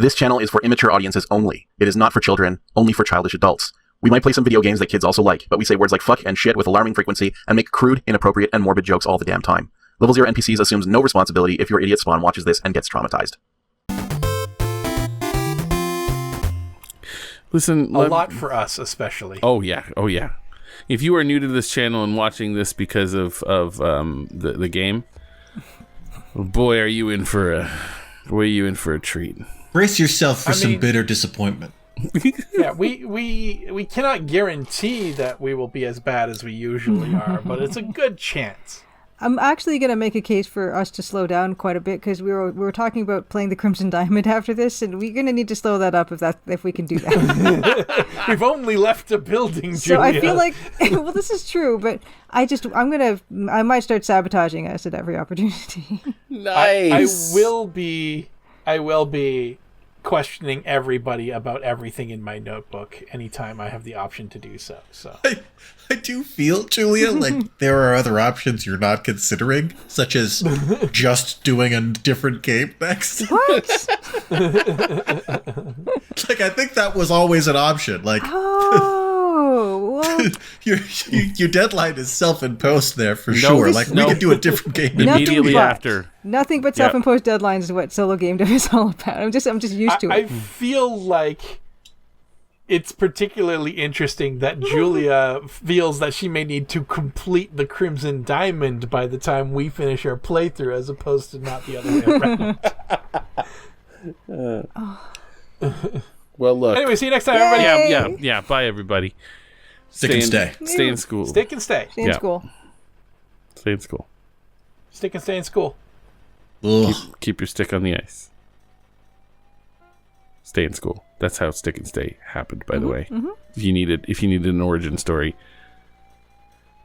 This channel is for immature audiences only. It is not for children, only for childish adults. We might play some video games that kids also like, but we say words like fuck and shit with alarming frequency and make crude, inappropriate, and morbid jokes all the damn time. Level 0 NPCs assumes no responsibility if your idiot spawn watches this and gets traumatized. Listen, a lot for us, especially. Oh yeah. If you are new to this channel and watching this because of the game, boy, are you in for a treat. Brace yourself for some bitter disappointment. Yeah, we cannot guarantee that we will be as bad as we usually are, but it's a good chance. I'm actually going to make a case for us to slow down quite a bit, because we were talking about playing the Crimson Diamond after this, and we're going to need to slow that up if we can do that. We've only left a building, Julia. So I feel like, well, this is true, but I might start sabotaging us at every opportunity. Nice. I will be questioning everybody about everything in my notebook anytime I have the option to do so. I do feel, Julia, like there are other options you're not considering, such as just doing a different game next. What? Like, I think that was always an option. Like, well, your deadline is self-imposed there for sure. Like, we could do a different game immediately after. Nothing but self-imposed deadlines is what solo game dev is all about. I'm just used to it. I feel like it's particularly interesting that Julia feels that she may need to complete the Crimson Diamond by the time we finish our playthrough, as opposed to not the other way around. Well, look. Anyway, see you next time, everybody. Yeah. Bye, everybody. Stick and stay. Stay in school. Stick and stay. Stay in school. Stay in school. Stick and stay in school. Keep your stick on the ice. Stay in school. That's how Stick and Stay happened, by the way. Mm-hmm. If you needed an origin story.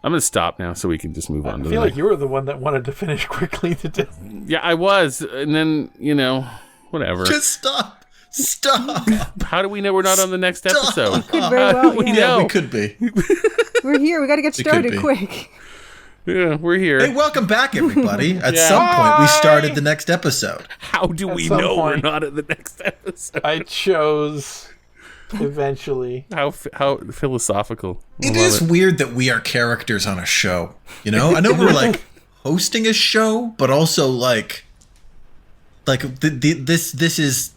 I'm going to stop now so we can just move on to I feel like you were the one that wanted to finish quickly today. Yeah, I was. And then, whatever. Just stop. How do we know we're not on the next episode? Could very well, yeah, we could be. We're here. We got to get started quick. Yeah, we're here. Hey, welcome back, everybody. At some point, we started the next episode. How do we know we're not at the next episode? I chose eventually. How philosophical. It is weird that we are characters on a show. I know we're like hosting a show, but also like this is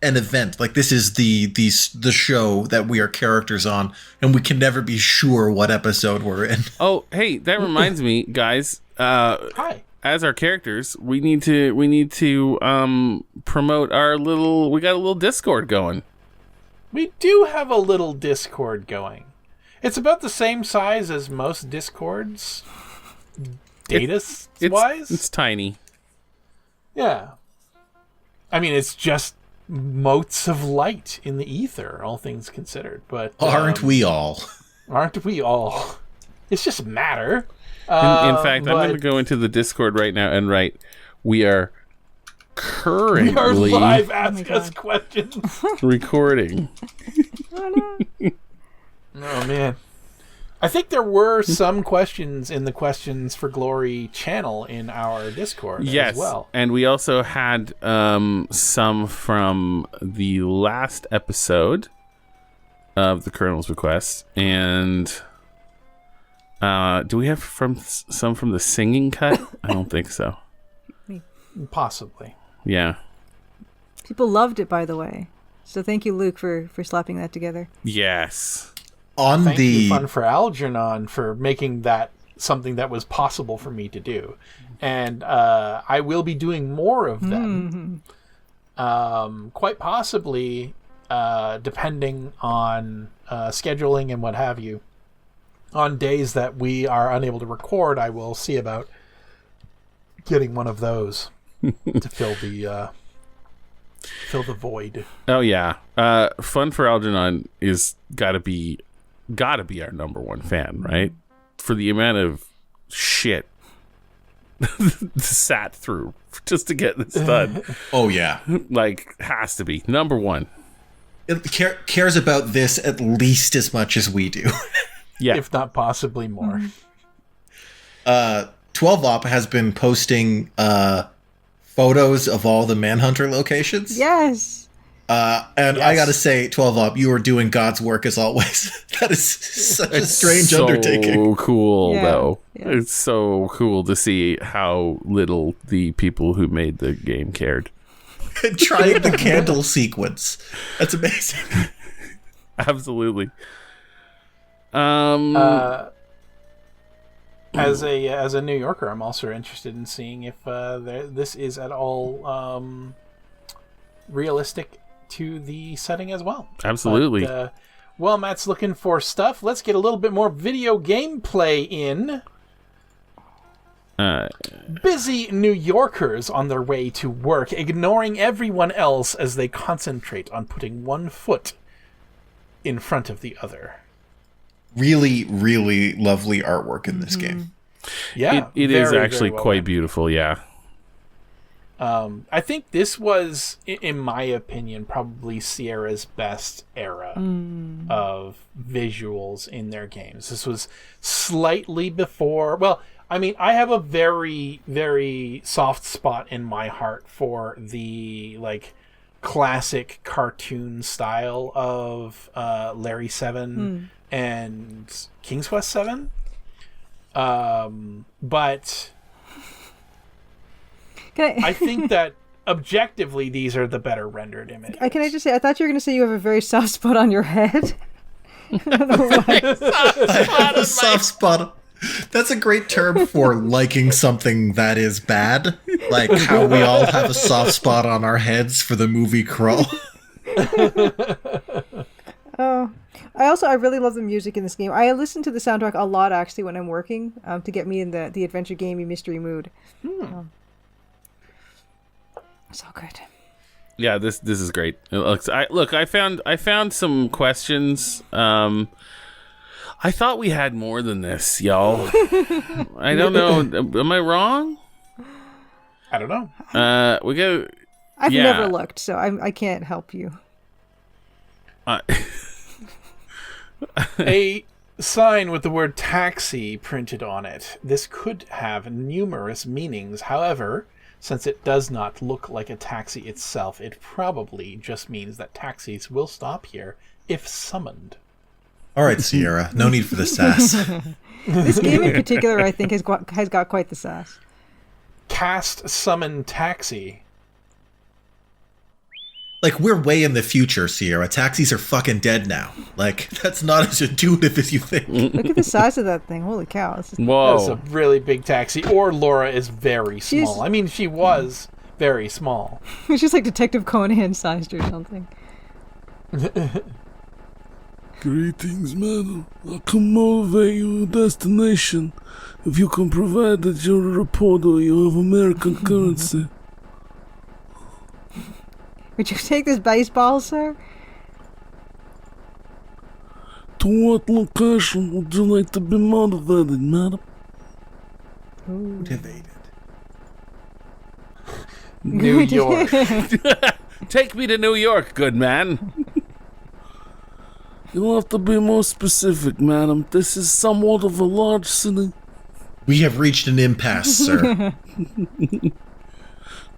an event. Like, this is the show that we are characters on, and we can never be sure what episode we're in. Oh, hey, that reminds me, guys. Hi. As our characters, we need to promote our little. We got a little Discord going. We do have a little Discord going. It's about the same size as most Discords, data-wise. It's tiny. Yeah. I mean, it's just motes of light in the ether, all things considered. But aren't we all? Aren't we all? It's just matter. In fact, I'm going to go into the Discord right now and write, we are currently... We are live, ask us questions. Recording. Oh, man. I think there were some questions in the Questions for Glory channel in our Discord as well. And we also had some from the last episode of the Colonel's Request. And do we have some from the singing cut? I don't think so. Possibly. Yeah. People loved it, by the way. So thank you, Luke, for slapping that together. Yes. Thank you, Fun for Algernon, for making that something that was possible for me to do. And I will be doing more of them. Mm-hmm. Quite possibly, depending on scheduling and what have you. On days that we are unable to record, I will see about getting one of those to fill the void. Oh, yeah. Fun for Algernon is gotta be our number one fan, right? For the amount of shit sat through just to get this done. Oh, yeah. Like, has to be. Number one. It cares about this at least as much as we do. Yeah. If not possibly more. 12op has been posting photos of all the Manhunter locations. Yes. And I gotta say, 12-Up, you are doing God's work as always. That is such a strange undertaking. So cool, though. Yeah. It's so cool to see how little the people who made the game cared. Trying the candle sequence. That's amazing. Absolutely. As a New Yorker, I'm also interested in seeing if this is at all realistic to the setting as well. Absolutely. But, while Matt's looking for stuff, let's get a little bit more video gameplay in. Busy New Yorkers on their way to work, ignoring everyone else as they concentrate on putting one foot in front of the other. Really, really lovely artwork in this game. Yeah, it is very, actually very well quite done. beautiful, yeah. I think this was, in my opinion, probably Sierra's best era of visuals in their games. This was slightly before... Well, I mean, I have a very, very soft spot in my heart for the, like, classic cartoon style of Larry 7 and King's Quest 7. But... I think that objectively these are the better rendered images. Can I just say, I thought you were going to say you have a very soft spot on your head. I don't know why. I have a soft spot. That's a great term for liking something that is bad. Like how we all have a soft spot on our heads for the movie Crow. Oh. I really love the music in this game. I listen to the soundtrack a lot, actually, when I'm working, to get me in the adventure gamey mystery mood. So good. Yeah, this is great. It looks. I found some questions. I thought we had more than this, y'all. I don't know. Am I wrong? I don't know. We go. I've Yeah. never looked, so I can't help you. A sign with the word taxi printed on it. This could have numerous meanings. However, since it does not look like a taxi itself, it probably just means that taxis will stop here if summoned. All right, Sierra. No need for the sass. This game in particular, I think, has got quite the sass. Cast summon taxi. Like, we're way in the future, Sierra. Taxis are fucking dead now. Like, that's not as intuitive as you think. Look at the size of that thing. Holy cow. This is... Whoa. That's a really big taxi. Or Laura is very small. She's- I mean, she was very small. It's just like Detective Conan sized or something. Greetings, madam. I'll come motivate your destination if you can provide that you're a reporter, you have American currency. Would you take this baseball, sir? To what location would you like to be motivated, madam? Motivated. New York. Take me to New York, good man. You'll have to be more specific, madam. This is somewhat of a large city. We have reached an impasse, sir.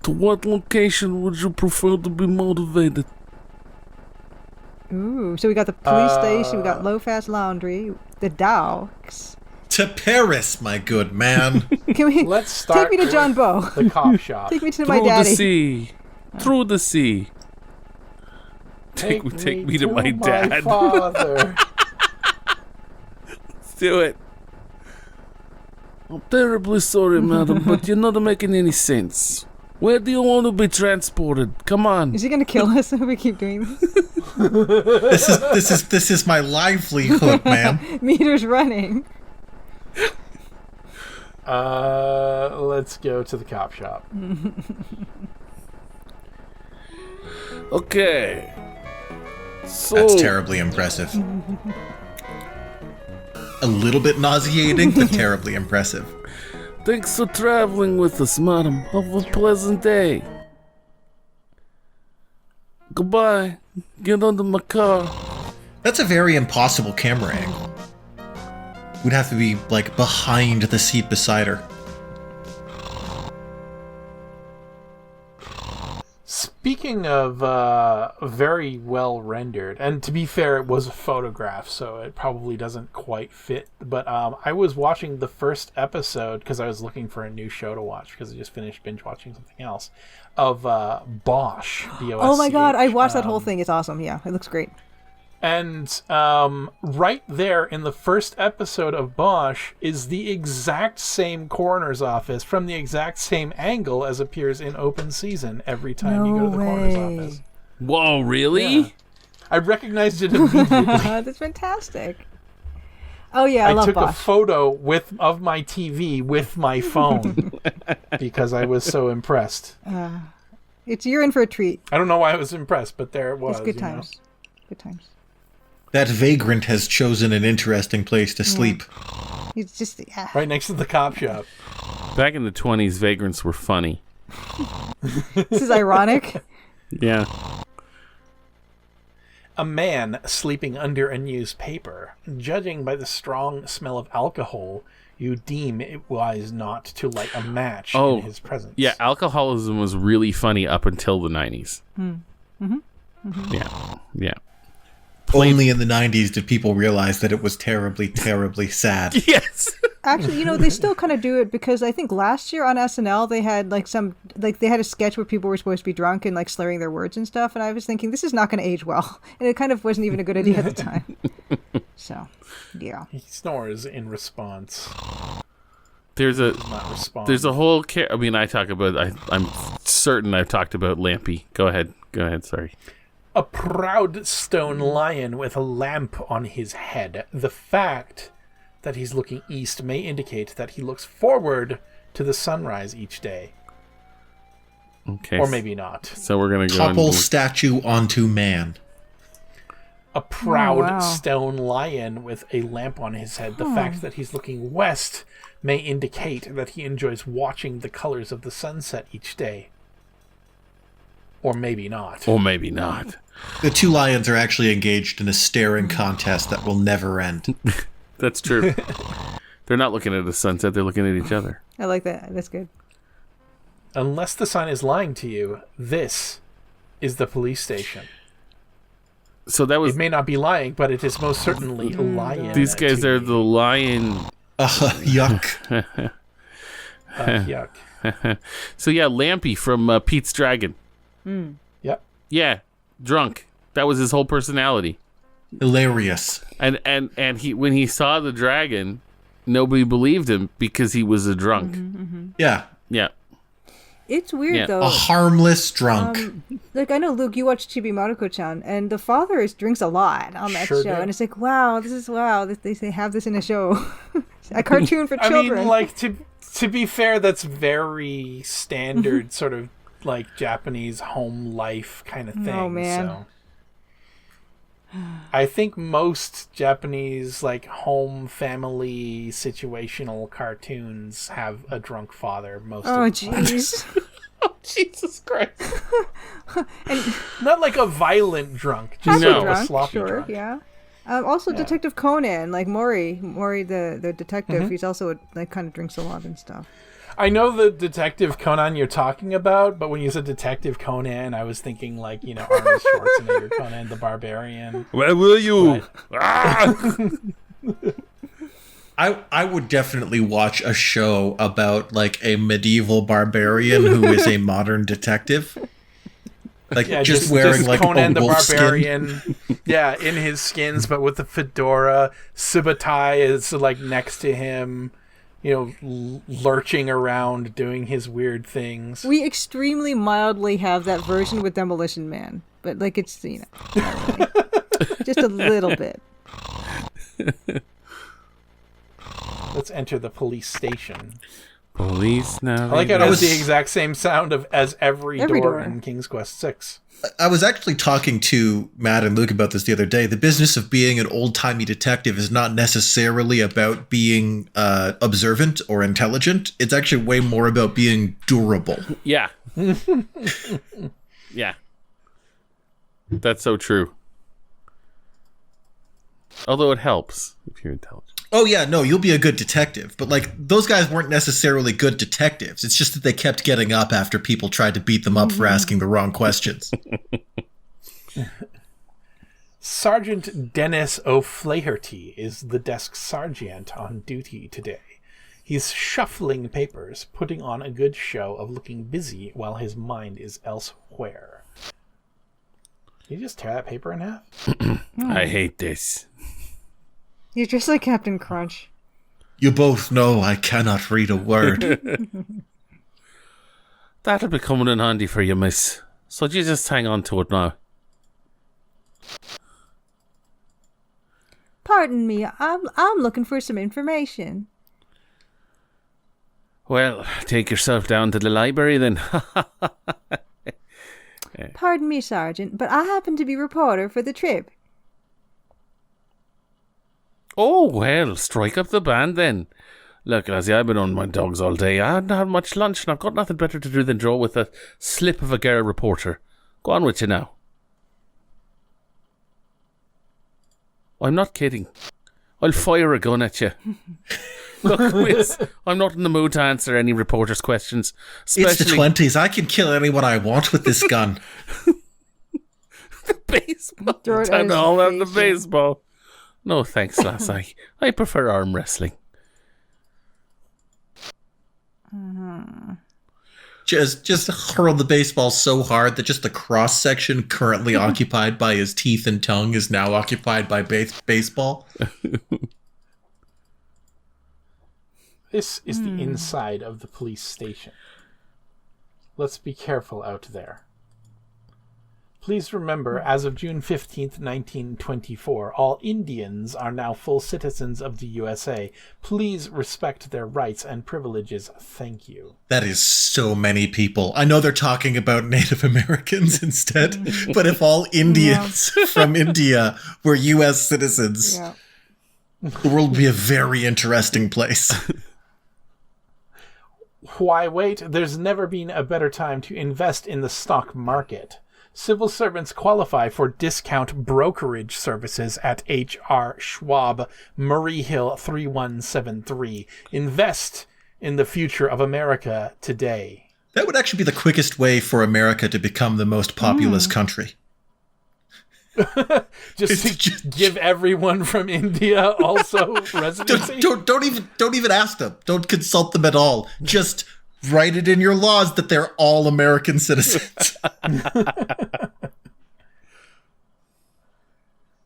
To what location would you prefer to be motivated? Ooh, so we got the police station, we got low-fast laundry, the docks. To Paris, my good man. Can we Let's start take me to with John Bow? the cop shop. Take me to my Through the daddy. sea. Through the sea. Take me to my dad. father. Let's do it. I'm terribly sorry, madam, but you're not making any sense. Where do you want to be transported? Come on. Is he gonna kill us if we keep doing this? This is my livelihood, ma'am. Meters running. Let's go to the cop shop. Okay. So, That's terribly impressive. A little bit nauseating, but terribly impressive. thanks for traveling with us, madam. Have a pleasant day. Goodbye. Get under my car. That's a very impossible camera angle. We'd have to be, like, behind the seat beside her. Speaking Speaking of very well rendered, and to be fair, it was a photograph, so it probably doesn't quite fit. But I was watching the first episode because I was looking for a new show to watch because I just finished binge watching something else of Bosch. B-O-S-C-H. Oh my god, I watched that whole thing. It's awesome. Yeah, it looks great. And right there in the first episode of Bosch is the exact same coroner's office from the exact same angle as appears in open season every time you go to the coroner's office. Whoa, really? Yeah. I recognized it immediately. That's fantastic. Oh yeah, I love took Bosch. a photo of my TV with my phone because I was so impressed. You're in for a treat. I don't know why I was impressed, but there it was. It's good times. Good times. That vagrant has chosen an interesting place to sleep. He's just right next to the cop shop. Back in the 20s, vagrants were funny. This is ironic. Yeah. A man sleeping under a newspaper. Judging by the strong smell of alcohol, you deem it wise not to light a match in his presence. Yeah, alcoholism was really funny up until the 90s. Yeah. Only in the 90s did people realize that it was terribly, terribly sad. Yes. Actually, they still kind of do it because I think last year on SNL they had they had a sketch where people were supposed to be drunk and slurring their words and stuff, and I was thinking this is not going to age well, and it kind of wasn't even a good idea at the time. So, yeah. He snores in response. There's a whole I mean, I'm certain I've talked about Lampy. Go ahead. Sorry. A proud stone lion with a lamp on his head. The fact that he's looking east may indicate that he looks forward to the sunrise each day. Okay. Or maybe not. So we're going to go Topple statue onto man. A proud stone lion with a lamp on his head. The fact that he's looking west may indicate that he enjoys watching the colors of the sunset each day. Or maybe not. The two lions are actually engaged in a staring contest that will never end. That's true. They're not looking at the sunset, they're looking at each other. I like that. That's good. Unless the sign is lying to you, this is the police station. So that was... It may not be lying, but it is most certainly lying. These guys are the lion... Yuck. Yuck. So yeah, Lampy from Pete's Dragon. Yep. Yeah, drunk. That was his whole personality. Hilarious. And he, when he saw the dragon, nobody believed him because he was a drunk. Yeah. Yeah. It's weird though. A harmless drunk. I know, Luke, you watch Chibi Maruko-chan, and the father drinks a lot on that show, and it's like, wow, they have this in a show, a cartoon for children. I mean, to be fair, that's very standard sort of Japanese home life kind of thing. Oh man. So I think most Japanese home family situational cartoons have a drunk father most of the time. Jeez. Oh, Jesus Christ. Not like a violent drunk, just a sloppy drunk. Yeah. Also, Detective Conan, Mori the detective, he's also kind of drinks a lot and stuff. I know the Detective Conan you're talking about, but when you said Detective Conan, I was thinking Arnold Schwarzenegger, Conan the Barbarian. Where were you? I would definitely watch a show about a medieval barbarian who is a modern detective. Just wearing Conan a the wolf Barbarian. skin. Yeah, in his skins, but with the fedora. Subotai is next to him, lurching around doing his weird things. We extremely mildly have that version with Demolition Man, but it's not really. Just a little bit. Let's enter the police station. Police now. I like how it has the exact same sound as every door in King's Quest 6. I was actually talking to Matt and Luke about this the other day. The business of being an old-timey detective is not necessarily about being observant or intelligent. It's actually way more about being durable. Yeah. Yeah. That's so true. Although it helps if you're intelligent. Oh yeah, no, you'll be a good detective. But like, those guys weren't necessarily good detectives. It's just that they kept getting up after people tried to beat them up for asking the wrong questions. Sergeant Dennis O'Flaherty is the desk sergeant on duty today. He's shuffling papers, putting on a good show of looking busy while his mind is elsewhere. Did you just tear that paper in half? I hate this. You're just like Captain Crunch. You both know I cannot read a word. That'll be coming in handy for you, miss. So you just hang on to it now. Pardon me, I'm looking for some information. Well, take yourself down to the library then. Pardon me, Sergeant, but I happen to be reporter for the Trib. Oh, well, strike up the band then. Look, Lassie, I've been on my dogs all day. I hadn't had much lunch and I've got nothing better to do than draw with a slip of a girl reporter. Go on with you now. I'm not kidding. I'll fire a gun at you. Look, miss, I'm not in the mood to answer any reporters' questions. It's the 20s. I can kill anyone I want with this gun. The baseball. Throw it at Time his to all have the face, baseball. No, thanks, lass. I prefer arm wrestling. Just hurl the baseball so hard that just the cross section currently occupied by his teeth and tongue is now occupied by baseball. This is the inside of the police station. Let's be careful out there. Please remember, as of June 15th, 1924, all Indians are now full citizens of the USA. Please respect their rights and privileges. Thank you. That is so many people. I know they're talking about Native Americans instead, but if all Indians from India were US citizens, the world would be a very interesting place. Why wait? There's never been a better time to invest in the stock market. Civil servants qualify for discount brokerage services at H.R. Schwab, Murray Hill 3173. Invest in the future of America today. That would actually be the quickest way for America to become the most populous country. just give everyone from India also residency. Don't even ask them. Don't consult them at all. Just write it in your laws that they're all American citizens.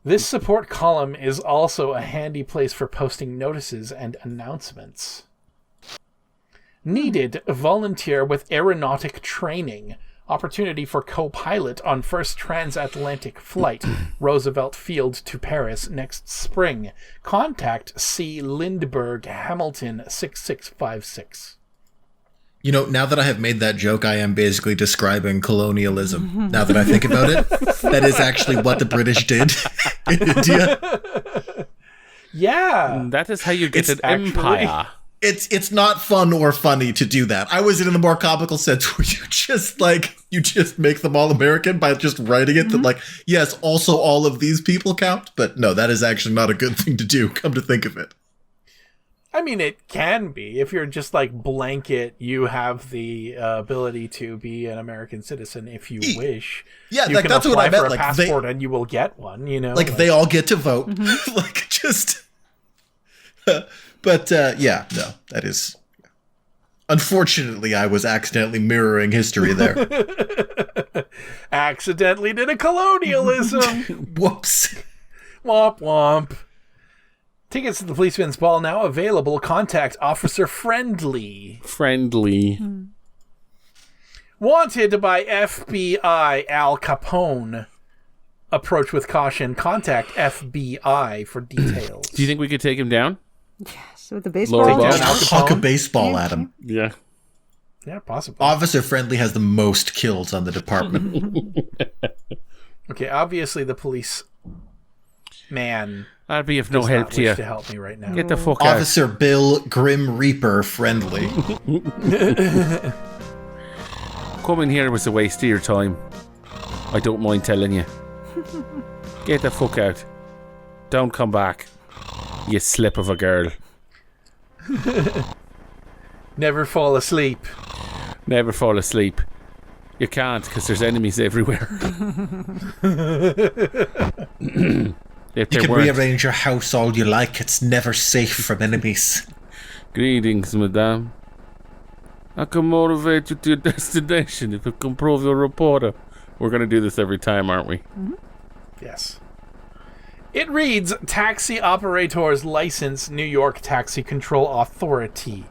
This support column is also a handy place for posting notices and announcements. Needed volunteer with aeronautic training. Opportunity for co-pilot on first transatlantic flight, Roosevelt Field to Paris next spring. Contact C. Lindbergh Hamilton 6656. You know, now that I have made that joke, I am basically describing colonialism. Now that I think about it, that is actually what the British did in India. Yeah. That is how you get an empire. It's not fun or funny to do that. I was in the more comical sense where you just make them all American by just writing it that like, yes, also all of these people count. But no, that is actually not a good thing to do, come to think of it. I mean, it can be. If you're just like blanket, you have the ability to be an American citizen if you wish. Yeah, you like can that's apply what I meant. for a Like passport and you will get one, you know? Like they all get to vote. Like just... But yeah, no, that is... Unfortunately, I was accidentally mirroring history there. Accidentally did a colonialism. Whoops. Womp womp. Tickets to the Policeman's Ball now available. Contact Officer Friendly. Wanted by FBI Al Capone. Approach with caution. Contact FBI for details. Do you think we could take him down? Yes, with the baseball. Laura Bow? Huck a baseball at him. Yeah. Yeah, possibly. Officer Friendly has the most kills on the department. Okay, obviously the police man That'd be of no does help not to you. wish to help me right now. Get the fuck out. Officer Bill Grim Reaper Friendly. Coming here was a waste of your time. I don't mind telling you. Get the fuck out. Don't come back. You slip of a girl. Never fall asleep. Never fall asleep. You can't, because there's enemies everywhere. If You there can weren't. rearrange your house all you like. It's never safe from enemies. Greetings, madame. I can motivate you to your destination if you can prove you're a reporter. We're going to do this every time, aren't we? Yes. It reads, Taxi Operators License, New York Taxi Control Authority.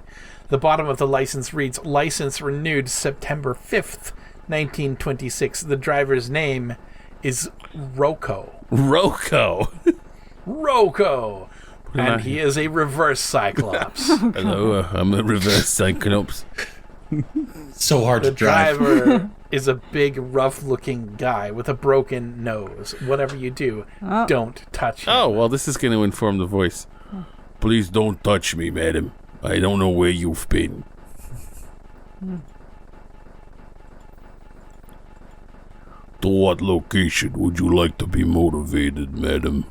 The bottom of the license reads, License renewed September 5th, 1926. The driver's name is Rocco. Rocco. Rocco! And he is a reverse Cyclops. Hello, I'm a reverse Cyclops. So hard The to drive. driver is a big, rough-looking guy with a broken nose. Whatever you do, don't touch him. Oh, well, this is going to inform the voice. Please don't touch me, madam. I don't know where you've been. To what location would you like to be motivated, madam?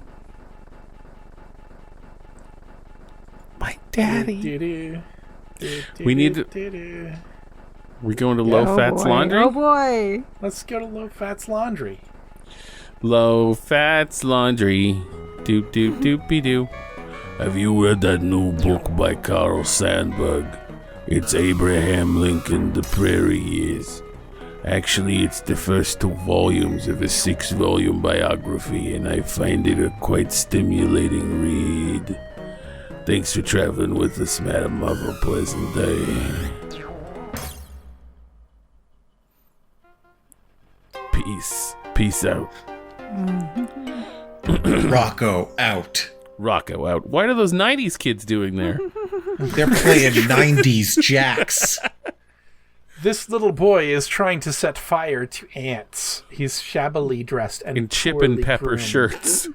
My daddy. We need to- We going to Low Fats Laundry? Oh boy. Let's go to Low Fats Laundry. Low Fats Laundry. Doop doop doopy doo. Have you read that new book by Carl Sandburg? It's Abraham Lincoln, The Prairie Years. Actually, it's the first 2 volumes of a 6-volume biography, and I find it a quite stimulating read. Thanks for traveling with us, madam. Have a pleasant day. Peace. Peace out. Rocco out. Rocco out. What are those 90s kids doing there? They're playing 90s jacks. This little boy is trying to set fire to ants. He's shabbily dressed and In chip poorly and pepper groomed. shirts.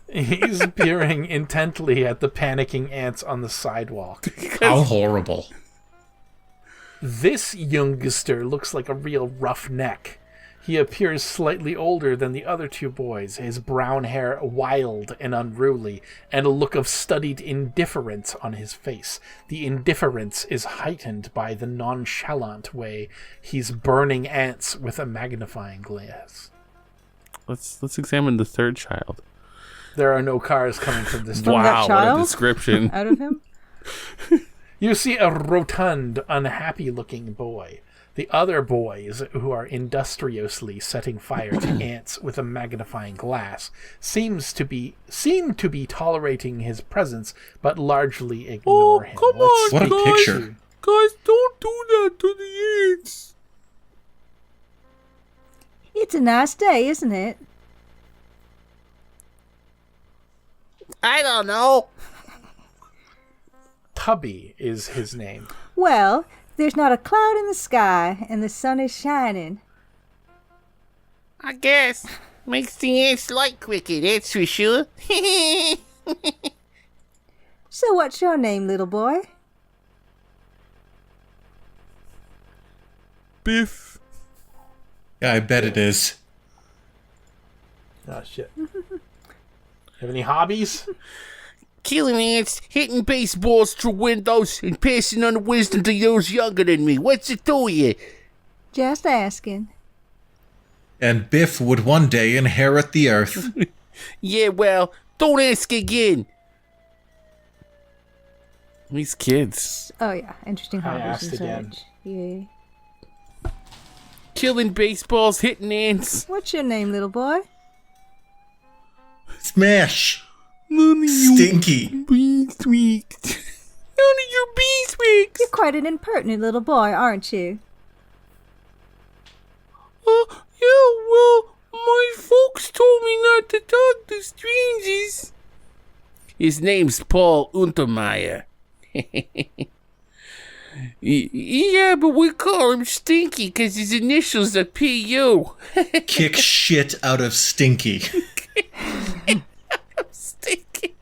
He's peering intently at the panicking ants on the sidewalk. How horrible. This youngster looks like a real roughneck. He appears slightly older than the other 2 boys, his brown hair wild and unruly, and a look of studied indifference on his face. The indifference is heightened by the nonchalant way he's burning ants with a magnifying glass. Let's examine the 3rd child. There are no cars coming from this From door. that Wow, what a child? description. Out of him? You see a rotund, unhappy-looking boy. The other boys, who are industriously setting fire to ants with a magnifying glass, seem to be tolerating his presence, but largely ignore him. come on, What a speak picture. to- Guys, don't do that to the ants. It's a nice day, isn't it? I don't know. Tubby is his name. Well, there's not a cloud in the sky, and the sun is shining. I guess. Makes the ants like cricket, that's for sure. So what's your name, little boy? Biff. Yeah, I bet it is. Oh, shit. Have any hobbies? Killing ants, hitting baseballs through windows, and passing on the wisdom to those younger than me. What's it to you? Just asking. And Biff would one day inherit the earth. Yeah, well, don't ask again. These kids. Oh yeah, interesting I hobbies asked and again. such. Yeah. Killing baseballs, hitting ants. What's your name, little boy? Smash. None of you Stinky. beeswax. None of your beeswax. You're quite an impertinent little boy, aren't you? Yeah, well, my folks told me not to talk to strangers. His name's Paul Untermeyer. Yeah, but we call him Stinky because his initials are P.U. Kick shit out of Stinky. Stinky.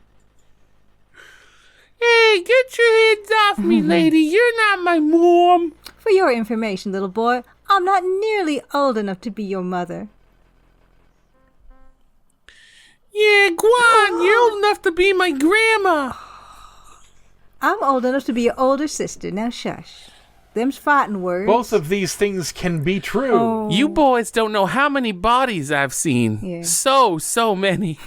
Hey, get your hands off me, lady. You're not my mom. For your information, little boy, I'm not nearly old enough to be your mother. Yeah, go on. You're old enough to be be my grandma. I'm old enough to be your older sister. Now shush. Them's fighting words. Both of these things can be true. Oh. You boys don't know how many bodies I've seen. Yeah. So many.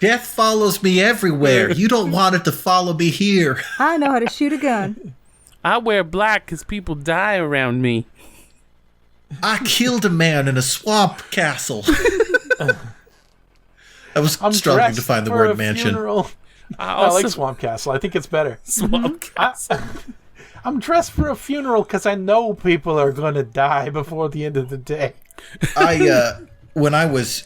Death follows me everywhere. You don't want it to follow me here. I know how to shoot a gun. I wear black because people die around me. I killed a man in a swamp castle. I was I'm struggling to dressed find the for word a mansion. funeral. I I like also Swamp Castle. I think it's better. swamp castle. I'm dressed for a funeral because I know people are going to die before the end of the day. When I was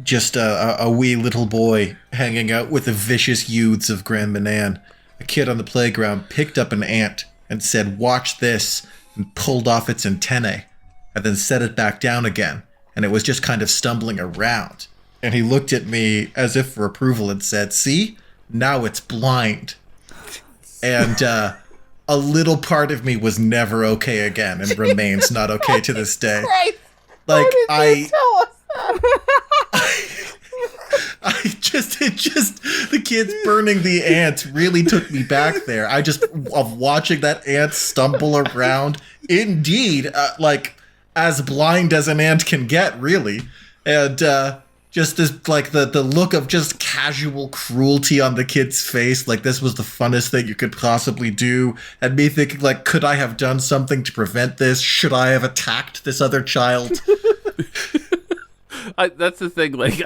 just a wee little boy hanging out with the vicious youths of Grand Manan, a kid on the playground picked up an ant and said, "Watch this," and pulled off its antennae, and then set it back down again, and it was just kind of stumbling around. And he looked at me as if for approval and said, "See? Now it's blind." And a little part of me was never okay again and remains not okay to this day. Like, the kids burning the ant really took me back there. Of watching that ant stumble around, indeed, like, as blind as an ant can get, really. And, just this, like, the look of just casual cruelty on the kid's face, like this was the funnest thing you could possibly do, and me thinking, like, could I have done something to prevent this? Should I have attacked this other child? That's the thing. Like,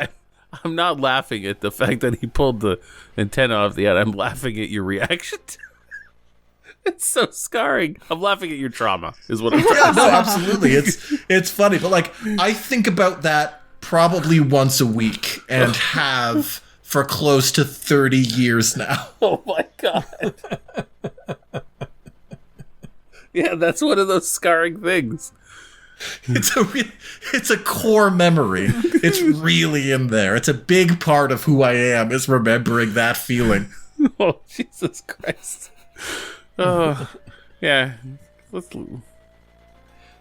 I'm not laughing at the fact that he pulled the antenna off the ant. I'm laughing at your reaction. It's so scarring. I'm laughing at your trauma, is what I'm trying to No, say. absolutely. It's funny, but, like, I think about that probably once a week and have for close to 30 years now. Oh my god. Yeah, that's one of those scarring things. It's a core memory. It's really in there. It's a big part of who I am, is remembering that feeling. Oh, Jesus Christ. Oh, yeah.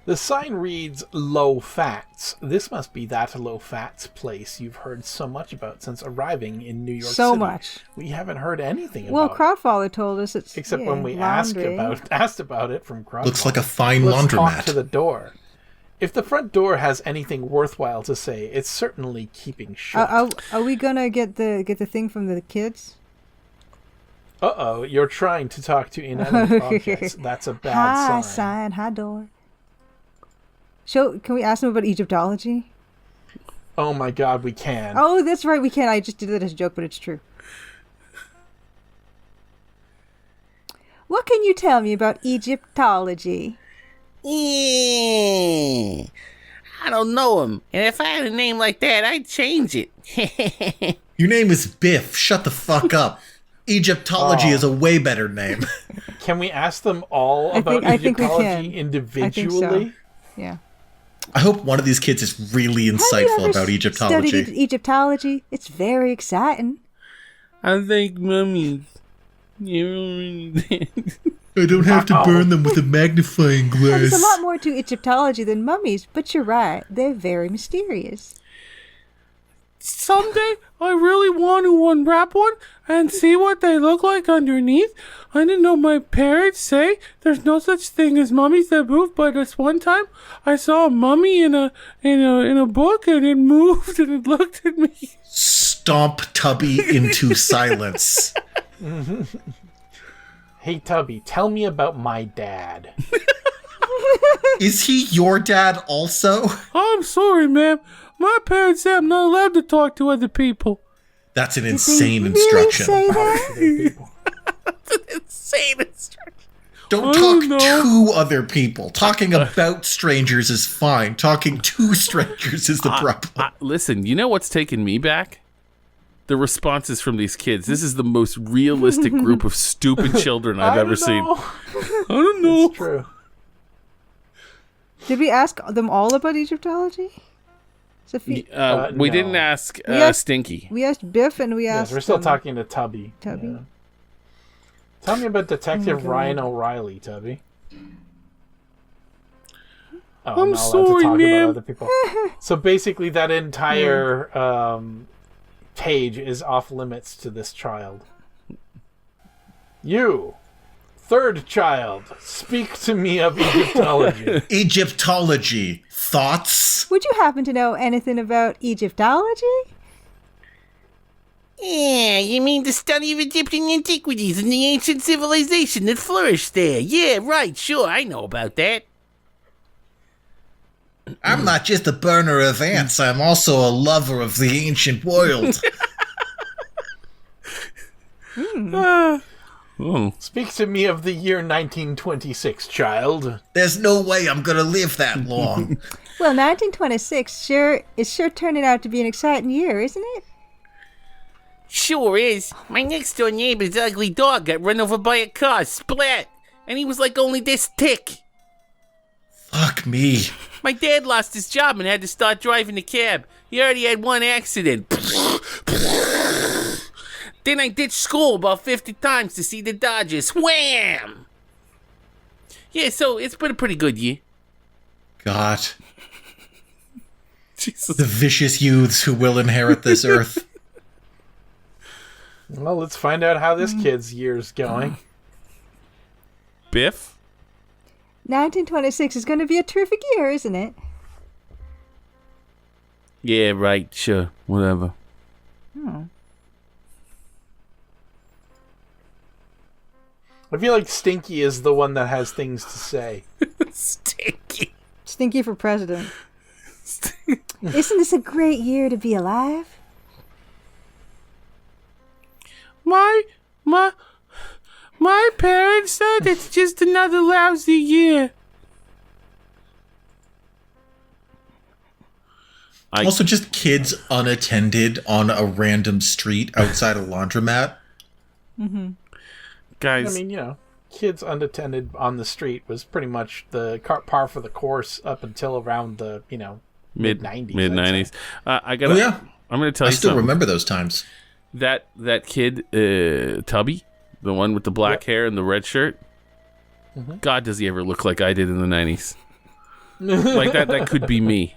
The sign reads low fats. This must be that low fats place you've heard so much about since arriving in New York City. So much. We haven't heard anything Well, about Crowdfather told us it's except when we asked about it from Crowdfather. Looks like a fine Let's talk laundromat. to the door. If the front door has anything worthwhile to say, it's certainly keeping shut. Are we gonna get the thing from the kids? Uh-oh, you're trying to talk to inanimate objects. That's a bad Hi, sign. sign. Hi, door. Can we ask them about Egyptology? Oh my god, we can. Oh, that's right, we can. I just did that as a joke, but it's true. What can you tell me about Egyptology? Yeah. I don't know him. And if I had a name like that, I'd change it. Your name is Biff. Shut the fuck up. Egyptology is a way better name. Can we ask them all about I think we Egyptology can. individually? I think so. Yeah. I hope one of these kids is really insightful about Egyptology. Studied Egyptology. It's very exciting. I think mummies. You I don't have to burn them with a magnifying Well, there's a glass. lot more to Egyptology than mummies, but you're right. They're very mysterious. Someday, I really want to unwrap one and see what they look like underneath. I didn't know my parents say there's no such thing as mummies that move, but this one time I saw a mummy in a book and it moved and it looked at me. Stomp Tubby into silence. Hey, Tubby, tell me about my dad. Is he your dad also? I'm sorry, ma'am. My parents say I'm not allowed to talk to other people. That's an They insane really instruction. say that? Insane instruction. Don't I talk don't know. to other people. Talking about strangers is fine. Talking to strangers is the problem. Listen, you know what's taken me back? The responses from these kids. This is the most realistic group of stupid children I've ever seen. I don't know. It's true. Did we ask them all about Egyptology? Sophie? We No. didn't ask We asked- Stinky. We asked Biff and we Yes, asked... we're still talking to Tubby. Tubby. Yeah. Tell me about Detective God. Ryan O'Reilly, Tubby. Oh, I'm not allowed sorry, to talk ma'am. about other people. So basically, that entire page is off limits to this child. You, third child, speak to me of Egyptology. Egyptology. Thoughts? Would you happen to know anything about Egyptology? Yeah, you mean the study of Egyptian antiquities and the ancient civilization that flourished there? Yeah, right, sure, I know about that. I'm not just a burner of ants, I'm also a lover of the ancient world. Speak to me of the year 1926, child. There's no way I'm gonna live that long. Well, 1926 is sure turning out to be an exciting year, isn't it? Sure is. My next door neighbor's ugly dog got run over by a car, splat, and he was like only this thick. Fuck me. My dad lost his job and had to start driving the cab. He already had one accident. Then I ditched school about 50 times to see the Dodgers. Wham! Yeah, so it's been a pretty good year. God. Jesus. The vicious youths who will inherit this earth. Well, let's find out how this kid's year's going. Biff? 1926 is going to be a terrific year, isn't it? Yeah, right, sure, whatever. I feel like Stinky is the one that has things to say. Sticky. Stinky for president. Isn't this a great year to be alive? My parents said it's just another lousy year. Also, just kids unattended on a random street outside a laundromat. Guys, I mean, you know, kids unattended on the street was pretty much the par for the course up until around the, you know, mid-90s. Mid-90s. I gotta, Oh, yeah. I'm going to tell I you still something. remember those times. That kid, Tubby, the one with the black hair and the red shirt, God, does he ever look like I did in the 90s. Like that could be me.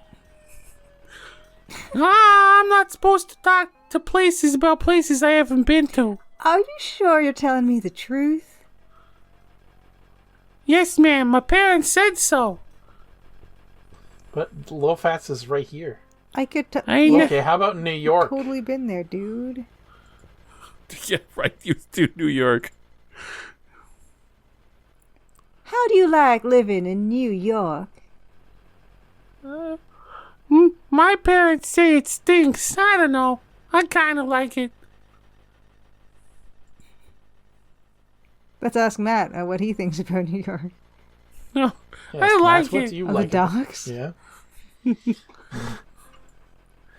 I'm not supposed to talk to places about places I haven't been to. Are you sure you're telling me the truth? Yes, ma'am, my parents said so. But Low Fats is right here. I could Okay, how about New York? totally been there, dude. Yeah, right, you to New York. How do you like living in New York? My parents say it stinks. I don't know. I kind of like it. Let's ask Matt what he thinks about New York. No, Yes, I like Matt, what it. do you Oh, like? the docks? Yeah.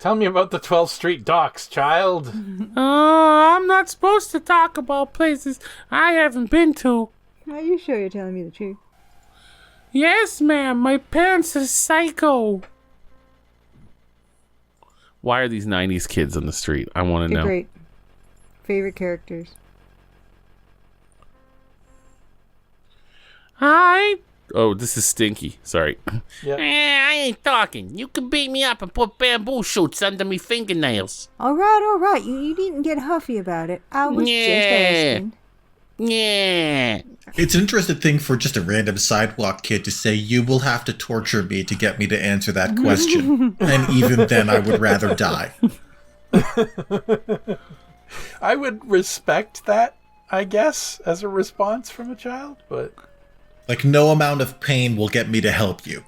Tell me about the 12th Street docks, child. I'm not supposed to talk about places I haven't been to. Are you sure you're telling me the truth? Yes, ma'am. My parents are psycho. Why are these 90s kids on the street? I want to They're know. great. Favorite characters. Hi. Oh, this is Stinky. Sorry. Yeah. I ain't talking. You can beat me up and put bamboo shoots under me fingernails. All right. You needn't get huffy about it. I was just asking. Yeah. It's an interesting thing for just a random sidewalk kid to say, you will have to torture me to get me to answer that question. And even then, I would rather die. I would respect that, I guess, as a response from a child, but... Like, no amount of pain will get me to help you.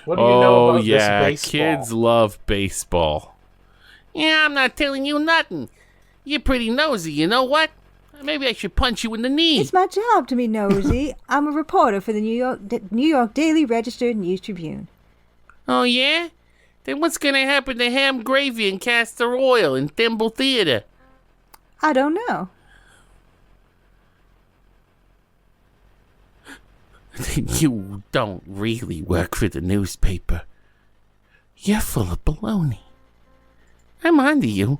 What do you know Oh, about yeah, this baseball? kids love baseball. Yeah, I'm not telling you nothing. You're pretty nosy, you know what? Maybe I should punch you in the knee. It's my job to be nosy. I'm a reporter for the New York Daily Register and News Tribune. Oh, yeah? Then what's gonna happen to ham gravy and castor oil in Thimble Theater? I don't know. You don't really work for the newspaper. You're full of baloney. I'm onto you.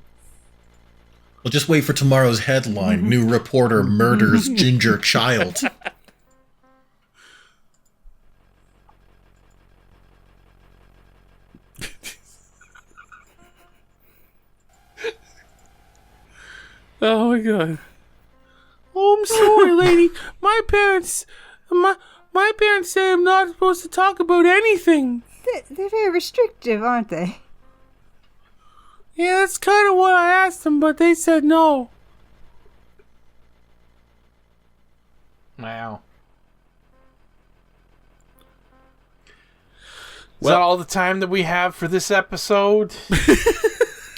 Well, just wait for tomorrow's headline. New reporter murders ginger child. Oh my god. Oh, I'm sorry, lady. My parents say I'm not supposed to talk about anything. They're very restrictive, aren't they? Yeah, that's kind of what I asked them, but they said no. Wow. Is Well- that all the time that we have for this episode?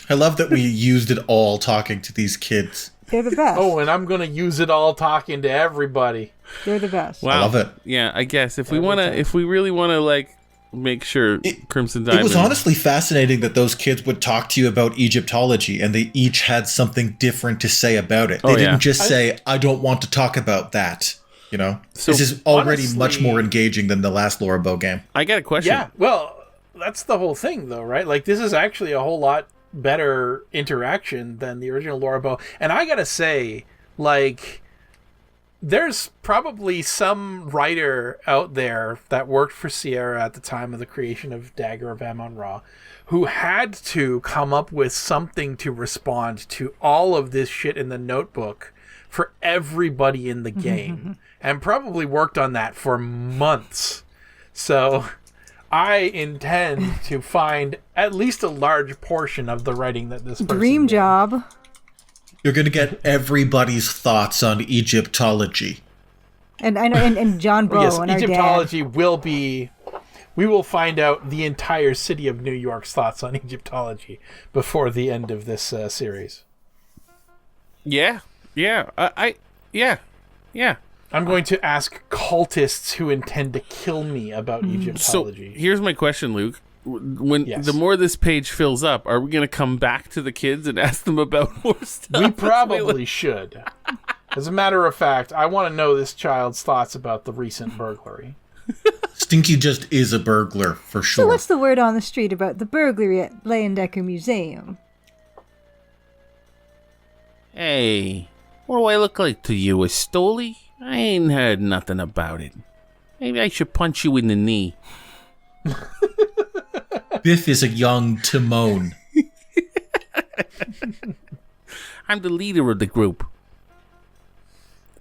I love that we used it all talking to these kids. They're the best. Oh, and I'm going to use it all talking to everybody. They're the best. Wow. I love it. Yeah, I guess if we really want to like make sure Crimson It Diamond. was honestly fascinating that those kids would talk to you about Egyptology, and they each had something different to say about it. They Oh, didn't yeah. just say, I don't want to talk about that. You know? So, this is already honestly- much more engaging than the last Laura Bow game. I got a question. Yeah, well, that's the whole thing, though, right? Like, this is actually a whole lot better interaction than the original Laura Bow. And I gotta say, like, there's probably some writer out there that worked for Sierra at the time of the creation of Dagger of Amon Ra who had to come up with something to respond to all of this shit in the notebook for everybody in the game, and probably worked on that for months. So I intend to find at least a large portion of the writing that this person Dream did. job. You're going to get everybody's thoughts on Egyptology. And I know, and John Bow Yes, and our dad. Egyptology will be. We will find out the entire city of New York's thoughts on Egyptology before the end of this series. Yeah. Yeah. I'm going to ask cultists who intend to kill me about So Egyptology. here's my question, Luke. When Yes. the more this page fills up, are we going to come back to the kids and ask them about more stuff? We probably should. As a matter of fact, I want to know this child's thoughts about the recent burglary. Stinky just is a burglar, for sure. So what's the word on the street about the burglary at Leyendecker Museum? Hey, what do I look like to you, a stoley? I ain't heard nothing about it. Maybe I should punch you in the knee. Biff is a young Timon. I'm the leader of the group.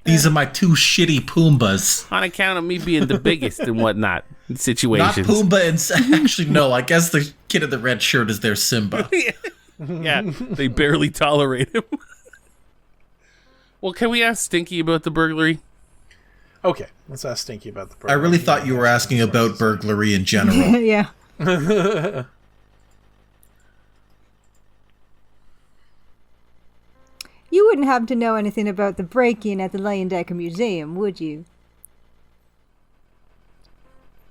These are my two shitty Poombas. On account of me being the biggest and whatnot in Not situations. Pumbaa and... Actually, no, I guess the kid in the red shirt is their Simba. Yeah, they barely tolerate him. Well, can we ask Stinky about the burglary? Okay, let's ask Stinky about the I burglary. really thought you were asking about burglary in general. Yeah. You wouldn't happen to know anything about the break-in at the Leyendecker Museum, would you?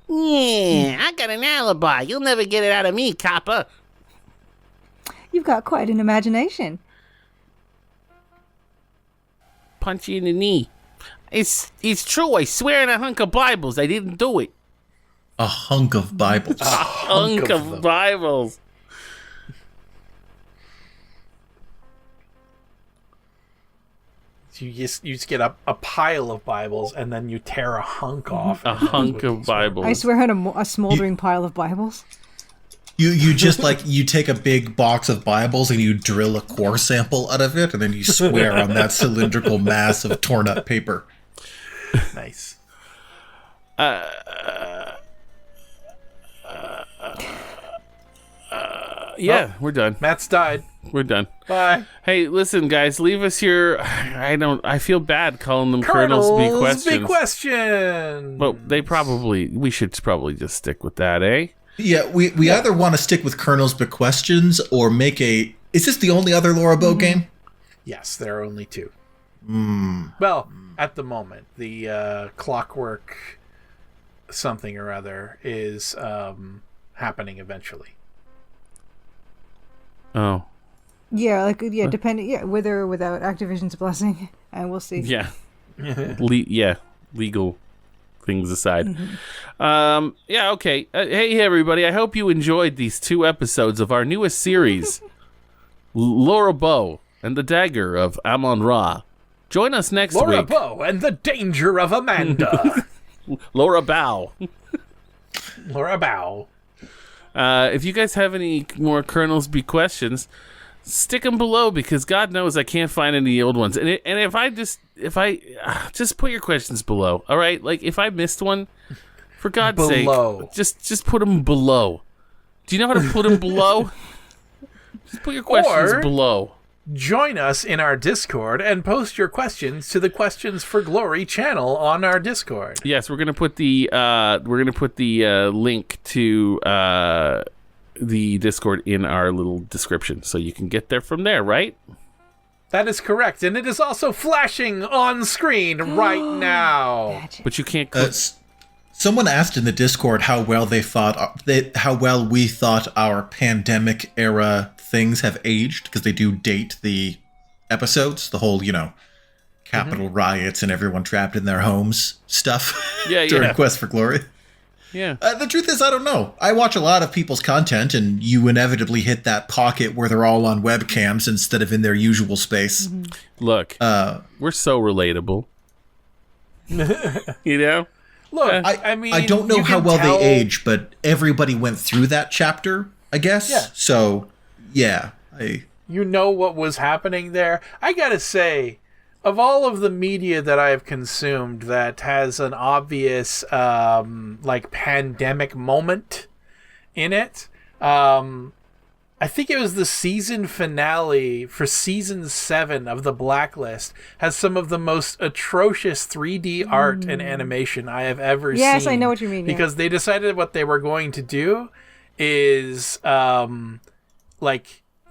Yeah, I got an alibi. You'll never get it out of me, copper. You've got quite an imagination. Punch you in the knee. It's true. I swear on a hunk of Bibles, I didn't do it. A hunk of Bibles. Hunk of them. of Bibles. You just get a pile of Bibles and then you tear a hunk off. A and that's hunk what you of swear. Bibles. I swear on a smoldering pile of Bibles. You just you take a big box of Bibles and you drill a core sample out of it, and then you swear on that cylindrical mass of torn up paper. Nice. Yeah, we're done. Matt's died. We're done. Bye. Hey, listen, guys, leave us your. I feel bad calling them Colonel's big questions. Big question. But we should probably just stick with that, eh? Yeah, we either want to stick with Colonel's Big Questions or make a... Is this the only other Laura Bow game? Yes, there are only two. Well, at the moment, the Clockwork something or other is happening eventually. Oh, Yeah, depending, with or without Activision's blessing, and we'll see. yeah. Legal things aside. Yeah, okay. Hey, everybody. I hope you enjoyed these 2 episodes of our newest series, Laura Bow and the Dagger of Amon Ra. Join us next Laura week. Bow and the Danger of Amanda. Laura Bow. Laura Bow. If you guys have any more Colonel's B questions, stick them below, because God knows I can't find any old ones. And if I just put your questions below, all right? Like, if I missed one, for God's sake, just put them below. Do you know how to put them below? Just put your questions below. Join us in our Discord and post your questions to the Questions for Glory channel on our Discord. Yes, we're gonna put the link to the Discord in our little description, so you can get there from there, right? That is correct, and it is also flashing on screen right now. But you can't. Someone asked in the Discord how well we thought our pandemic era things have aged, because they do date the episodes, the whole, Capitol riots and everyone trapped in their homes stuff during Quest for Glory. Yeah. The truth is, I don't know. I watch a lot of people's content, and you inevitably hit that pocket where they're all on webcams instead of in their usual space. Look, we're so relatable. Look, I don't know how well they age, but everybody went through that chapter, I guess. Yeah. So, yeah. You know what was happening there? I gotta say, of all of the media that I have consumed that has an obvious, pandemic moment in it, I think it was the season finale for season 7 of The Blacklist has some of the most atrocious 3D art and animation I have ever seen. Yes, I know what you mean. Because they decided what they were going to do is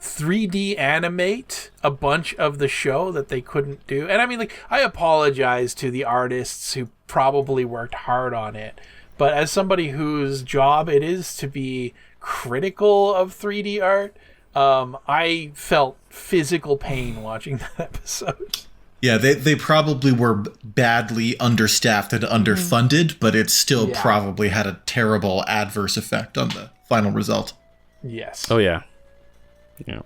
3D animate a bunch of the show that they couldn't do. And I apologize to the artists who probably worked hard on it. But as somebody whose job it is to be critical of 3D art, I felt physical pain watching that episode. Yeah, they probably were badly understaffed and underfunded, but it still probably had a terrible adverse effect on the final result. Yes. Oh yeah. Yeah.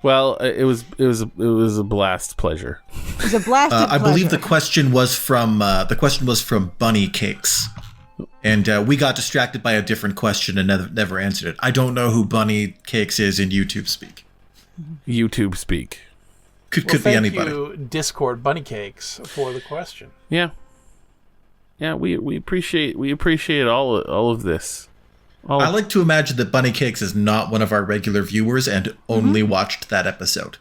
Well, it was a blast pleasure. It was a blast. I believe the question was from Bunny Cakes, and we got distracted by a different question and never answered it. I don't know who Bunny Cakes is in YouTube speak. YouTube speak. Could be anybody. Thank you, Discord Bunny Cakes, for the question. Yeah. Yeah, we appreciate all of this. I like to imagine that Bunny Cakes is not one of our regular viewers and only watched that episode.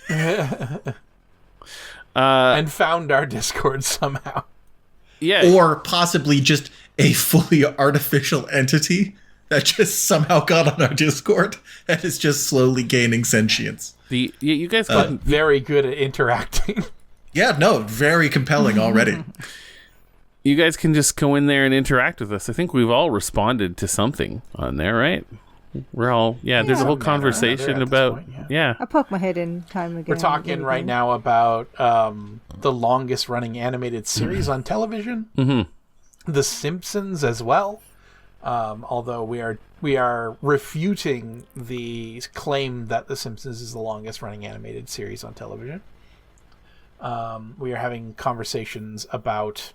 And found our Discord somehow. Yeah. Or possibly just a fully artificial entity that just somehow got on our Discord and is just slowly gaining sentience. You guys got very good at interacting. Yeah, no, very compelling already. You guys can just go in there and interact with us. I think we've all responded to something on there, right? We're all, there's a whole conversation about, I poke my head in time again. We're talking right now about the longest running animated series on television. Mm-hmm. The Simpsons as well. Although we are refuting the claim that The Simpsons is the longest running animated series on television. We are having conversations about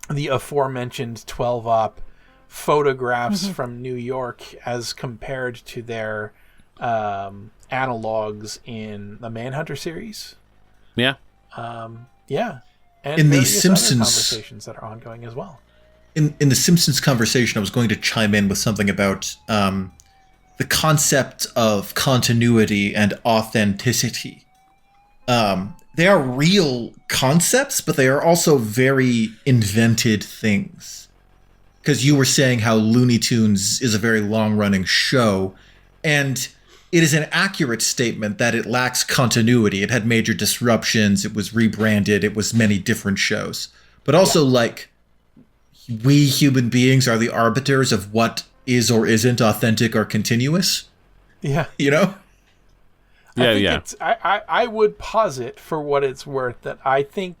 the aforementioned 12-op photographs from New York as compared to their analogs in the Manhunter series. Yeah. And in the Simpsons conversations that are ongoing as well. In the Simpsons conversation, I was going to chime in with something about the concept of continuity and authenticity. They are real concepts, but they are also very invented things. Because you were saying how Looney Tunes is a very long-running show, and it is an accurate statement that it lacks continuity. It had major disruptions, it was rebranded, it was many different shows. But also, we human beings are the arbiters of what is or isn't authentic or continuous. Yeah. You know? I would posit, for what it's worth, that I think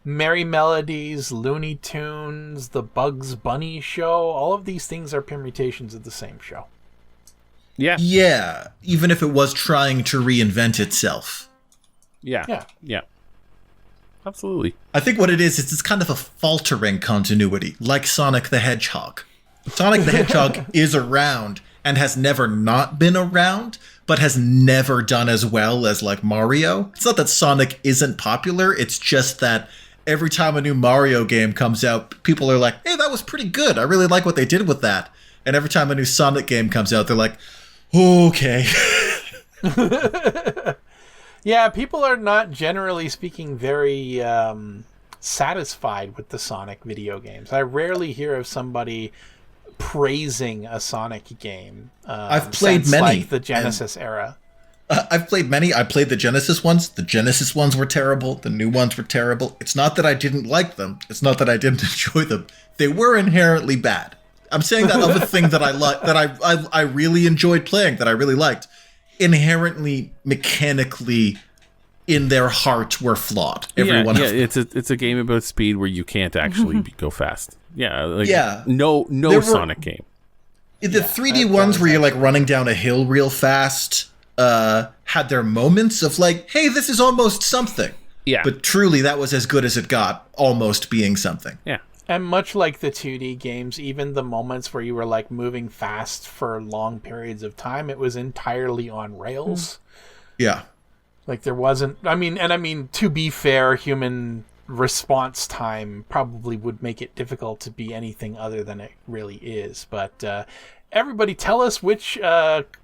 Merry Melodies, Looney Tunes, the Bugs Bunny show, all of these things are permutations of the same show. Yeah. Yeah, even if it was trying to reinvent itself. Yeah. Absolutely. I think what it is it's kind of a faltering continuity, like Sonic the Hedgehog. Sonic the Hedgehog is around, and has never not been around, but has never done as well as like Mario. It's not that Sonic isn't popular, it's just that every time a new Mario game comes out, people are like, hey, that was pretty good. I really like what they did with that. And every time a new Sonic game comes out, they're like, okay. Yeah, people are not, generally speaking, very satisfied with the Sonic video games. I rarely hear of somebody praising a Sonic game. I've played since, many. like the Genesis era. I've played many. I played the Genesis ones. The Genesis ones were terrible. The new ones were terrible. It's not that I didn't like them. It's not that I didn't enjoy them. They were inherently bad. I'm saying that other thing that I like, that I really enjoyed playing, that I really liked, inherently, mechanically, in their heart, were flawed. Every one of them. It's a game about speed where you can't actually go fast. Yeah, no Sonic game. The 3D ones where you're like running down a hill real fast had their moments of like, hey, this is almost something. Yeah. But truly, that was as good as it got, almost being something. Yeah. And much like the 2D games, even the moments where you were like moving fast for long periods of time, it was entirely on rails. Yeah. Like there wasn't, I mean, to be fair, human response time probably would make it difficult to be anything other than it really is. But everybody tell us which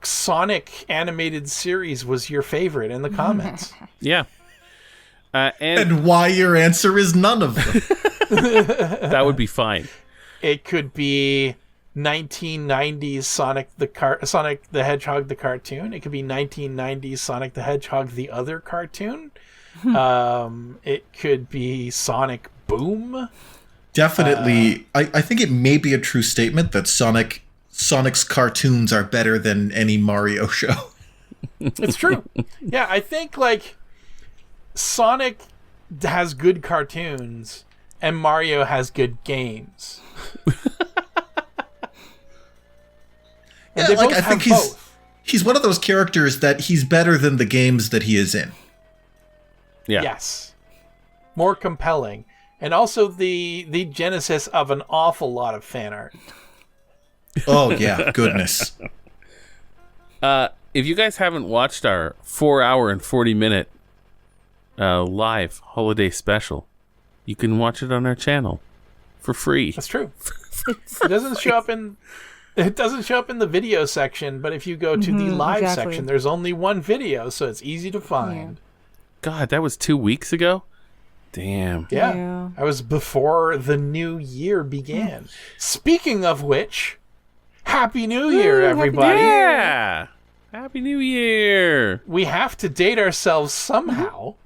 Sonic animated series was your favorite in the comments. Yeah. And why your answer is none of them. That would be fine. It could be 1990s Sonic the Hedgehog the cartoon. It could be 1990s Sonic the Hedgehog the other cartoon. It could be Sonic Boom. Definitely. I think it may be a true statement that Sonic's cartoons are better than any Mario show. It's true. Yeah, I think like Sonic has good cartoons and Mario has good games. Yeah, like I think he's one of those characters that he's better than the games that he is in. Yeah. Yes. More compelling. And also the genesis of an awful lot of fan art. Oh yeah, goodness. If you guys haven't watched our 4-hour and 40-minute live holiday special, you can watch it on our channel for free. That's true. It doesn't show up in the video section, but if you go to the live section, there's only one video, so it's easy to find. Yeah. God, that was 2 weeks ago? Damn. Yeah. I was before the new year began. Speaking of which, Happy New Year, everybody. Yeah. Happy New Year. We have to date ourselves somehow.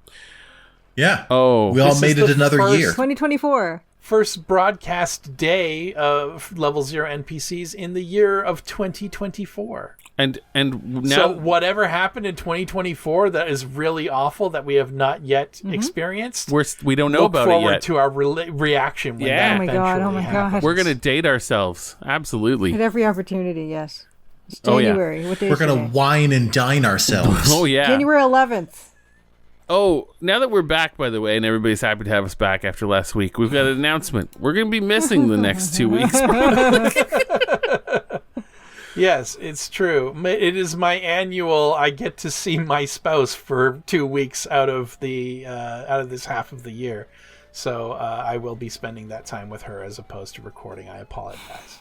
Yeah. Oh. We all made it another year. 2024. First broadcast day of Level 0 NPCs in the year of 2024. And now, so whatever happened in 2024 that is really awful that we have not yet experienced, we don't know look about it forward yet. to our reaction when Yeah. that Oh my God, eventually happens. We're going to date ourselves. Absolutely. At every opportunity, yes. It's Oh, yeah. January. What day We're is gonna today? wine and dine ourselves. Oh, yeah. January 11th. Oh, now that we're back, by the way, and everybody's happy to have us back after last week, we've got an announcement. We're going to be missing the next 2 weeks. Yes, it's true. It is my annual. I get to see my spouse for 2 weeks out of this half of the year, so I will be spending that time with her as opposed to recording. I apologize.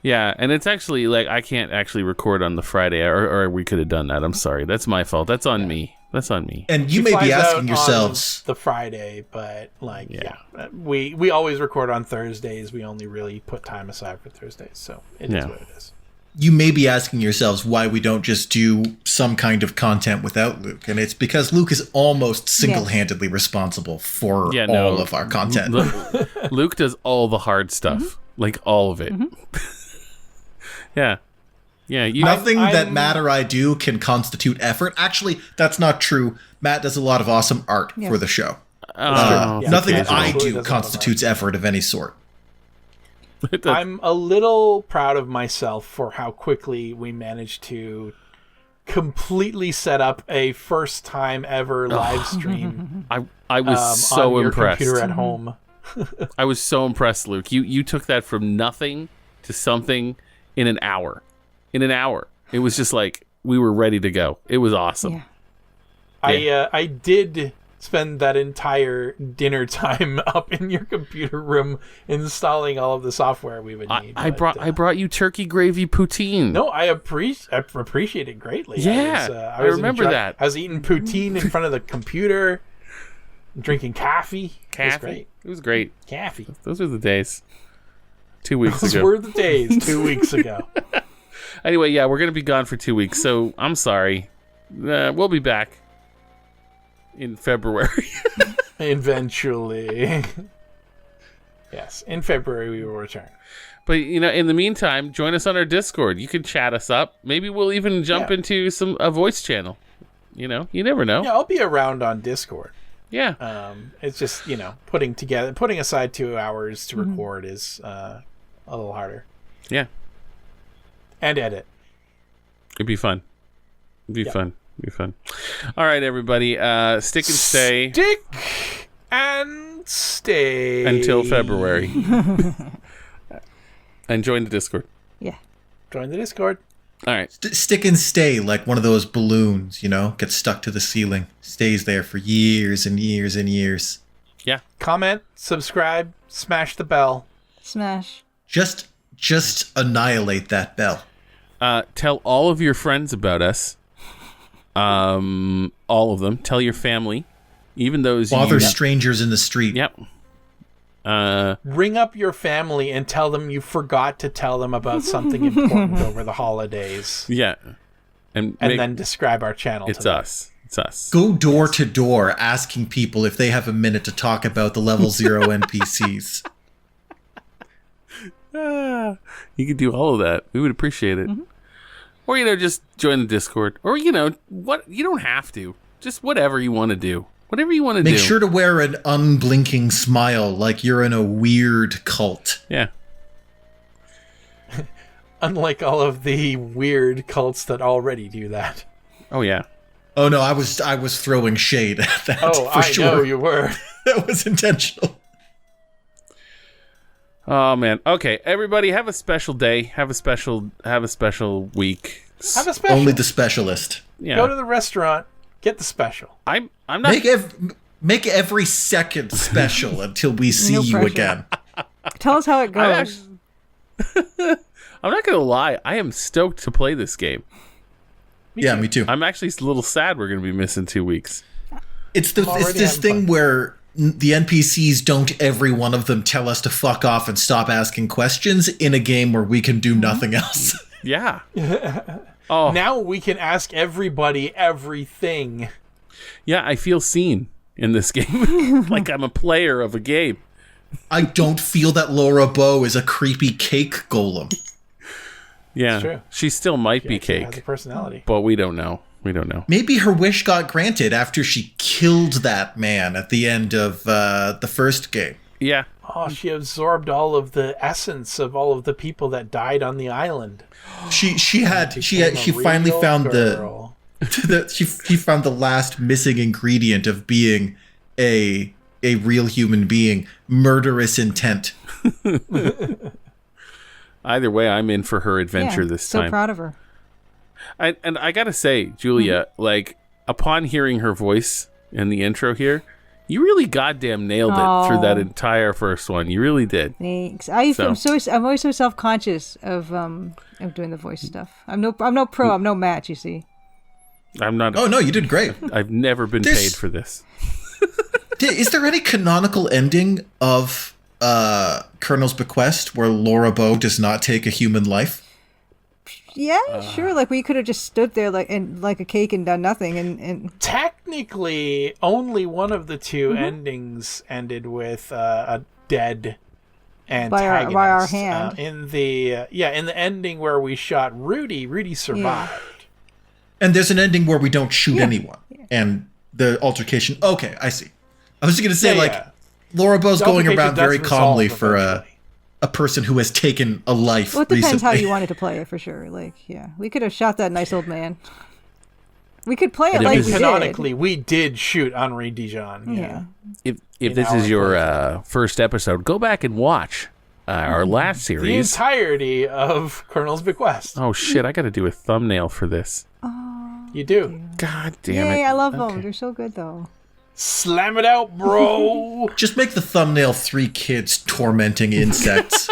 Yeah, and it's actually like I can't actually record on the Friday, or we could have done that. I'm sorry. That's my fault. That's on me. That's on me. And you She may flies be out asking on yourselves, the Friday, but we always record on Thursdays. We only really put time aside for Thursdays, so it is what it is. you may be asking yourselves why we don't just do some kind of content without Luke. And it's because Luke is almost single-handedly responsible for all of our content. Luke does all the hard stuff. Like all of it. Yeah. Yeah, Nothing that Matt or I do can constitute effort. Actually, that's not true. Matt does a lot of awesome art for the show. Nothing I do constitutes effort of any sort. I'm a little proud of myself for how quickly we managed to completely set up a first time ever live stream. I was so on impressed. Your computer at home. I was so impressed, Luke. You took that from nothing to something in an hour. in an hour. It was just like we were ready to go. It was awesome. Yeah. I did spend that entire dinner time up in your computer room installing all of the software we would need. I brought you turkey gravy poutine. No, I appreciate it greatly. Yeah, I remember that. I was eating poutine in front of the computer, drinking coffee. It was great. It was great. Coffee. Those were the days. 2 weeks Those ago. were the days 2 weeks ago. Anyway, yeah, we're going to be gone for 2 weeks, so I'm sorry. We'll be back in February. Eventually. Yes, in February we will return. But, in the meantime, join us on our Discord. You can chat us up. Maybe we'll even jump into a voice channel. You never know. Yeah, I'll be around on Discord. Yeah. It's just, putting aside 2 hours to record is a little harder. Yeah. And edit. It'd be fun. It'd be fun. All right, everybody. Stick and stay. Stick and stay. Until February. And join the Discord. Yeah. Join the Discord. All right. Stick and stay like one of those balloons, gets stuck to the ceiling. Stays there for years and years and years. Yeah. Comment, subscribe, smash the bell. Smash. Just annihilate that bell. Tell all of your friends about us. All of them. Tell your family. Even those Bother strangers in the street. Yep. Ring up your family and tell them you forgot to tell them about something important over the holidays. Yeah. And then describe our channel. It's us. It's us. Go door to door asking people if they have a minute to talk about the level 0 NPCs. You could do all of that. We would appreciate it. Mm-hmm. Or, just join the Discord. Or, what? You don't have to. Just whatever you want to do. Whatever you want to do. Make sure to wear an unblinking smile like you're in a weird cult. Yeah. Unlike all of the weird cults that already do that. Oh, yeah. Oh, no, I was throwing shade at that. Oh, for sure. I know you were. That was intentional. Oh, man. Okay, everybody, have a special day. Have a special week. Have a special. Only the specialist. Yeah. Go to the restaurant. Get the special. I'm not. Make every second special until we see you pressure. Again. Tell us how it goes. I'm not gonna lie. I am stoked to play this game. Me too. I'm actually a little sad we're gonna be missing 2 weeks. It's this thing where the NPCs don't every one of them tell us to fuck off and stop asking questions in a game where we can do nothing else. Yeah. Oh. Now we can ask everybody everything. Yeah, I feel seen in this game. Like I'm a player of a game. I don't feel that Laura Bow is a creepy cake golem. Yeah, It's true. she still might be She has a cake, personality. but we don't know. Maybe her wish got granted after she killed that man at the end of the first game. Yeah. Oh, she absorbed all of the essence of all of the people that died on the island. She finally Real found girl. she found the last missing ingredient of being a real human being, murderous intent. Either way, I'm in for her adventure this time. So proud of her. And I gotta say, Julia, like upon hearing her voice in the intro here, you really goddamn nailed it through that entire first one. You really did. Thanks. I'm always so self-conscious of doing the voice stuff. I'm no pro. I'm no match. You see. I'm not. Oh no, you did great. I've never been paid for this. Is there any canonical ending of Colonel's Bequest where Laura Bow does not take a human life? Yeah, sure. Like we could have just stood there like a cake and done nothing. And Technically, only one of the two endings ended with a dead antagonist. by our hand. In the ending where we shot Rudy survived. And there's an ending where we don't shoot anyone, and the altercation. Okay, I see. I was just gonna say Laura Bow's The going altercation around very does calmly resolve for eventually. a person who has taken a life. Well, it depends recently. how you wanted to play it, for sure. Like, yeah, we could have shot that nice old man. We could play it And like if we Canonically, we did shoot Henri Dijon. did. Yeah. If In this our is your first episode, go back and watch our last The series. entirety of Colonel's Bequest. Oh shit! I got to do a thumbnail for this. You do. God damn Yay, it! I love them. They're so good, though. Slam it out, bro. Just make the thumbnail 3 kids tormenting insects.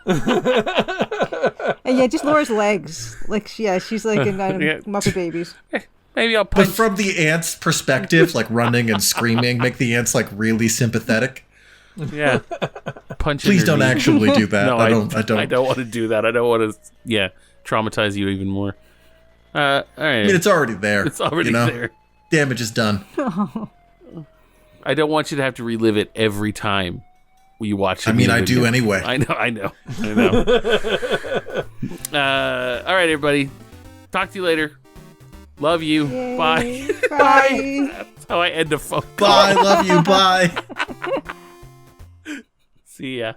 And yeah, just Laura's legs. Like, she's like in Muppet Babies. Maybe I'll But punch. from the ants' perspective, like running and screaming, make the ants like really sympathetic. Yeah, punch. Please in don't your knee. actually do that. No, I don't. I don't want to do that. I don't want to. Yeah, traumatize you even more. All right. I mean, it's already there. It's already you know? there. Damage is done. I don't want you to have to relive it every time you watch it. I mean, I do anyway. I know. All right, everybody. Talk to you later. Love you. Yay. Bye. Bye. That's how I end a phone call. Bye. Love you. Bye. See ya.